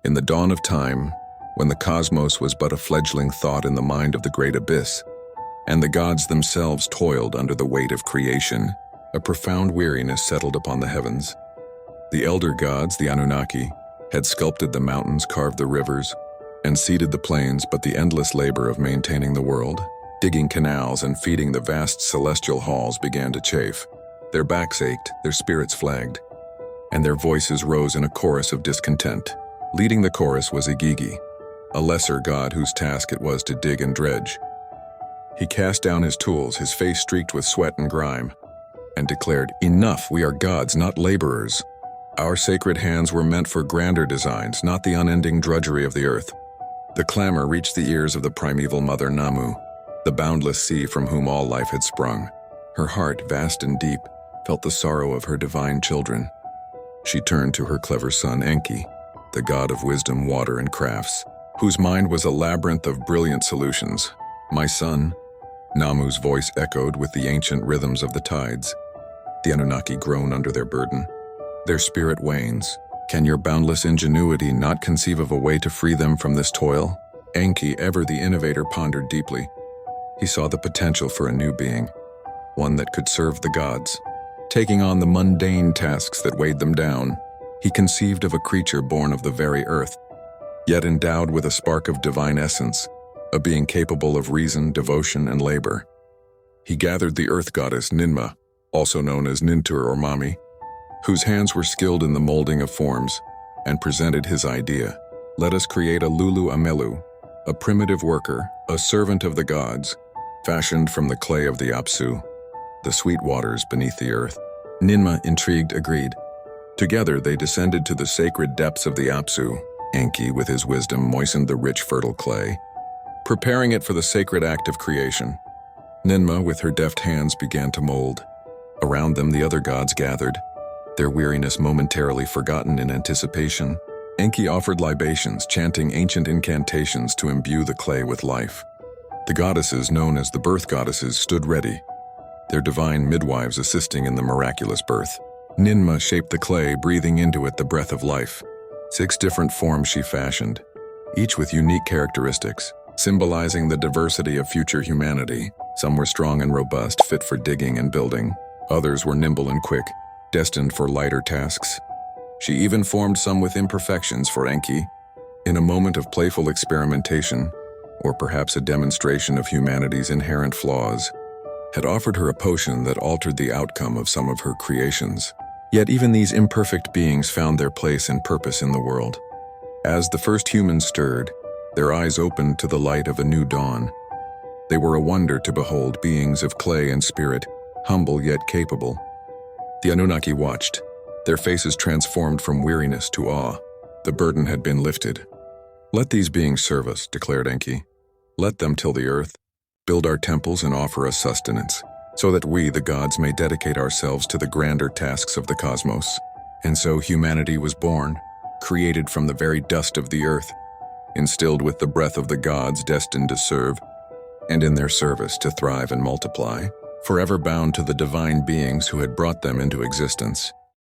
In the dawn of time, when the cosmos was but a fledgling thought in the mind of the great abyss, and the gods themselves toiled under the weight of creation, a profound weariness settled upon the heavens. The elder gods, the Anunnaki, had sculpted the mountains, carved the rivers, and seeded the plains, but the endless labor of maintaining the world, digging canals and feeding the vast celestial halls began to chafe. Their backs ached, their spirits flagged, and their voices rose in a chorus of discontent. Leading the chorus was Igigi, a lesser god whose task it was to dig and dredge. He cast down his tools, his face streaked with sweat and grime, and declared, "Enough, we are gods, not laborers. Our sacred hands were meant for grander designs, not the unending drudgery of the earth." The clamor reached the ears of the primeval mother Namu, the boundless sea from whom all life had sprung. Her heart, vast and deep, felt the sorrow of her divine children. She turned to her clever son Enki, the god of wisdom, water, and crafts, whose mind was a labyrinth of brilliant solutions. "My son," Namu's voice echoed with the ancient rhythms of the tides. The Anunnaki groan under their burden. Their spirit wanes. "Can your boundless ingenuity not conceive of a way to free them from this toil?" Enki, ever the innovator, pondered deeply. He saw the potential for a new being, one that could serve the gods, taking on the mundane tasks that weighed them down. He conceived of a creature born of the very earth, yet endowed with a spark of divine essence, a being capable of reason, devotion, and labor. He gathered the earth goddess Ninmah, also known as Nintur or Mami, whose hands were skilled in the molding of forms, and presented his idea. "Let us create a Lulu Amelu, a primitive worker, a servant of the gods, fashioned from the clay of the Apsu, the sweet waters beneath the earth." Ninmah, intrigued, agreed. Together they descended to the sacred depths of the Apsu. Enki, with his wisdom, moistened the rich, fertile clay, preparing it for the sacred act of creation. Ninmah, with her deft hands, began to mold. Around them the other gods gathered, their weariness momentarily forgotten in anticipation. Enki offered libations, chanting ancient incantations to imbue the clay with life. The goddesses, known as the birth goddesses, stood ready, their divine midwives assisting in the miraculous birth. Ninmah shaped the clay, breathing into it the breath of life. 6 different forms she fashioned, each with unique characteristics, symbolizing the diversity of future humanity. Some were strong and robust, fit for digging and building. Others were nimble and quick, destined for lighter tasks. She even formed some with imperfections for Enki, in a moment of playful experimentation, or perhaps a demonstration of humanity's inherent flaws, had offered her a potion that altered the outcome of some of her creations. Yet even these imperfect beings found their place and purpose in the world. As the first humans stirred, their eyes opened to the light of a new dawn. They were a wonder to behold, beings of clay and spirit, humble yet capable. The Anunnaki watched, their faces transformed from weariness to awe. The burden had been lifted. "Let these beings serve us," declared Enki. "Let them till the earth, build our temples, and offer us sustenance, so that we, the gods, may dedicate ourselves to the grander tasks of the cosmos." And so humanity was born, created from the very dust of the earth, instilled with the breath of the gods, destined to serve, and in their service to thrive and multiply, forever bound to the divine beings who had brought them into existence.